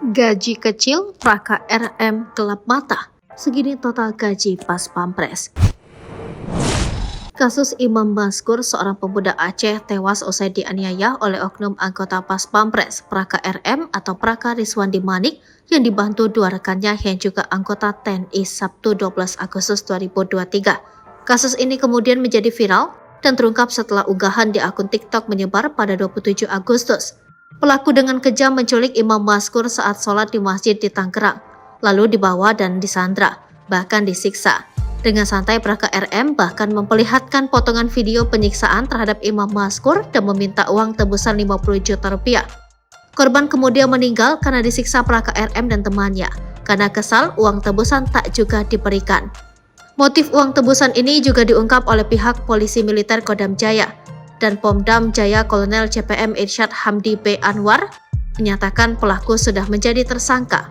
Gaji kecil, Praka RM gelap mata. Segini total gaji pas Pampres. Kasus Imam Maskur, seorang pemuda Aceh tewas usai dianiaya oleh oknum anggota Pas Pampres, Praka RM atau Praka Rizwandi Manik, yang dibantu dua rekannya yang juga anggota TNI Sabtu 12 Agustus 2023. Kasus ini kemudian menjadi viral dan terungkap setelah unggahan di akun TikTok menyebar pada 27 Agustus. Pelaku dengan kejam menculik Imam Maskur saat sholat di masjid di Tangerang, lalu dibawa dan disandra, bahkan disiksa. Dengan santai Praka RM bahkan memperlihatkan potongan video penyiksaan terhadap Imam Maskur dan meminta uang tebusan 50 juta rupiah. Korban kemudian meninggal karena disiksa Praka RM dan temannya. Karena kesal, uang tebusan tak juga diberikan. Motif uang tebusan ini juga diungkap oleh pihak polisi militer Kodam Jaya. Dan Pomdam Jaya Kolonel CPM Irsyad Hamdi B. Anwar menyatakan pelaku sudah menjadi tersangka.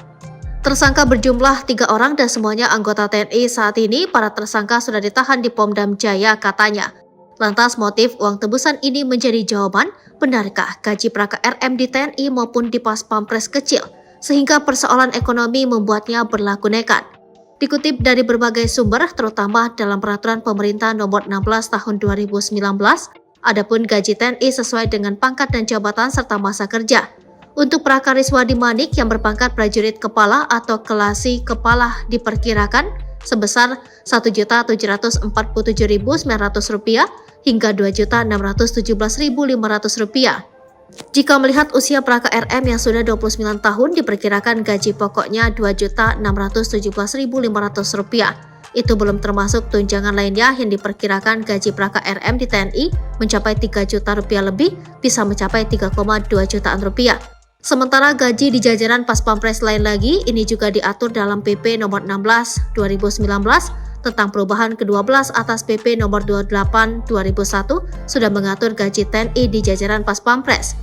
Tersangka berjumlah 3 orang dan semuanya anggota TNI. Saat ini para tersangka sudah ditahan di Pomdam Jaya, katanya. Lantas motif uang tebusan ini menjadi jawaban, benarkah gaji Praka RM di TNI maupun di Pas Pampres kecil, sehingga persoalan ekonomi membuatnya berlaku nekat? Dikutip dari berbagai sumber, terutama dalam Peraturan Pemerintah Nomor 16 Tahun 2019, adapun gaji TNI sesuai dengan pangkat dan jabatan serta masa kerja. Untuk Praka Rizwandi Manik yang berpangkat prajurit kepala atau kelasi kepala diperkirakan sebesar Rp1.747.900 hingga Rp2.617.500. Jika melihat usia Praka RM yang sudah 29 tahun, diperkirakan gaji pokoknya Rp2.617.500. Itu belum termasuk tunjangan lainnya yang diperkirakan gaji Praka RM di TNI mencapai Rp3 juta lebih, bisa mencapai 3,2 jutaan rupiah. Sementara gaji di jajaran Pas Pampres lain lagi, ini juga diatur dalam PP nomor 16 2019 tentang perubahan ke-12 atas PP nomor 28 2001 sudah mengatur gaji TNI di jajaran Pas Pampres.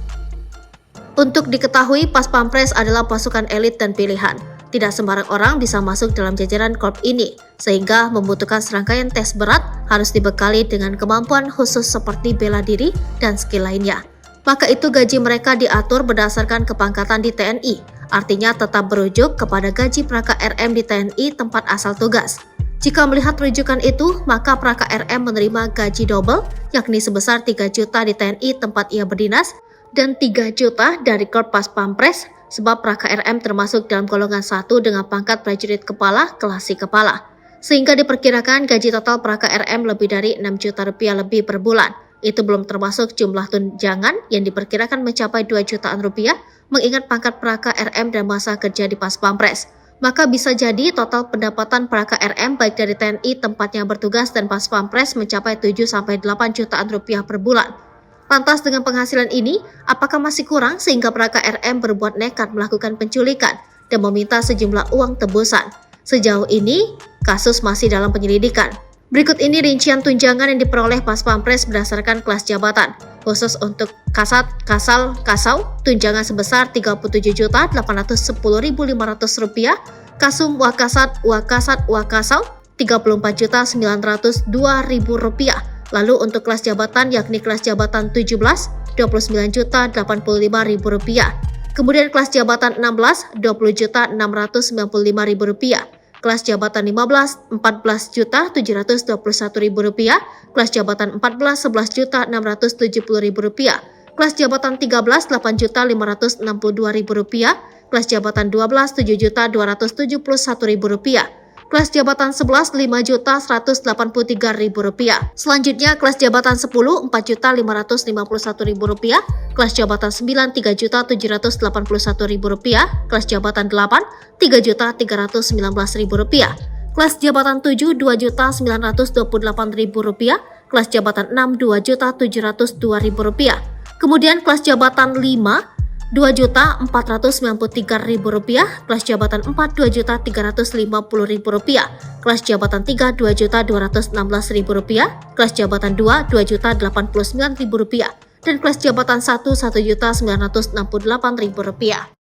Untuk diketahui, Pas Pampres adalah pasukan elit dan pilihan. Tidak sembarang orang bisa masuk dalam jajaran korps ini, sehingga membutuhkan serangkaian tes berat, harus dibekali dengan kemampuan khusus seperti bela diri dan skill lainnya. Maka itu gaji mereka diatur berdasarkan kepangkatan di TNI, artinya tetap berujuk kepada gaji Praka RM di TNI tempat asal tugas. Jika melihat rujukan itu, maka Praka RM menerima gaji double, yakni sebesar 3 juta di TNI tempat ia berdinas, dan 3 juta dari korps Pas Pampres, sebab Praka RM termasuk dalam golongan 1 dengan pangkat prajurit kepala, kelasi kepala. Sehingga diperkirakan gaji total Praka RM lebih dari 6 juta rupiah lebih per bulan. Itu belum termasuk jumlah tunjangan yang diperkirakan mencapai 2 jutaan rupiah, mengingat pangkat Praka RM dan masa kerja di Pas Pampres. Maka bisa jadi total pendapatan Praka RM baik dari TNI tempatnya bertugas dan Pas Pampres mencapai 7-8 jutaan rupiah per bulan. Lantas dengan penghasilan ini, apakah masih kurang sehingga Praka RM berbuat nekat melakukan penculikan dan meminta sejumlah uang tebusan? Sejauh ini, kasus masih dalam penyelidikan. Berikut ini rincian tunjangan yang diperoleh Pas Pampres berdasarkan kelas jabatan. Khusus untuk Kasat, Kasal, Kasau, tunjangan sebesar Rp34.810.500, Kasum, Wakasat, Wakasat, Wakasau, Rp34.902.000. Lalu untuk kelas jabatan yakni kelas jabatan 17, Rp29.085.000. Kemudian kelas jabatan 16, Rp20.695.000. Kelas jabatan 15, Rp14.721.000. Kelas jabatan 14, Rp11.670.000. Kelas jabatan 13, Rp8.562.000. Kelas jabatan 12, Rp7.271.000. Kelas jabatan 11, Rp5.183.000. Selanjutnya kelas jabatan 10, Rp4.551.000. Kelas jabatan 9, Rp3.781.000. Kelas jabatan 8, Rp3.319.000. Kelas jabatan 7, Rp2.928.000. Kelas jabatan 6, Rp2.702.000. Kemudian kelas jabatan 5, Rp2.493.000, kelas jabatan 4 Rp2.350.000, kelas jabatan 3 Rp2.216.000, kelas jabatan 2 Rp2.089.000, dan kelas jabatan 1 Rp1.968.000.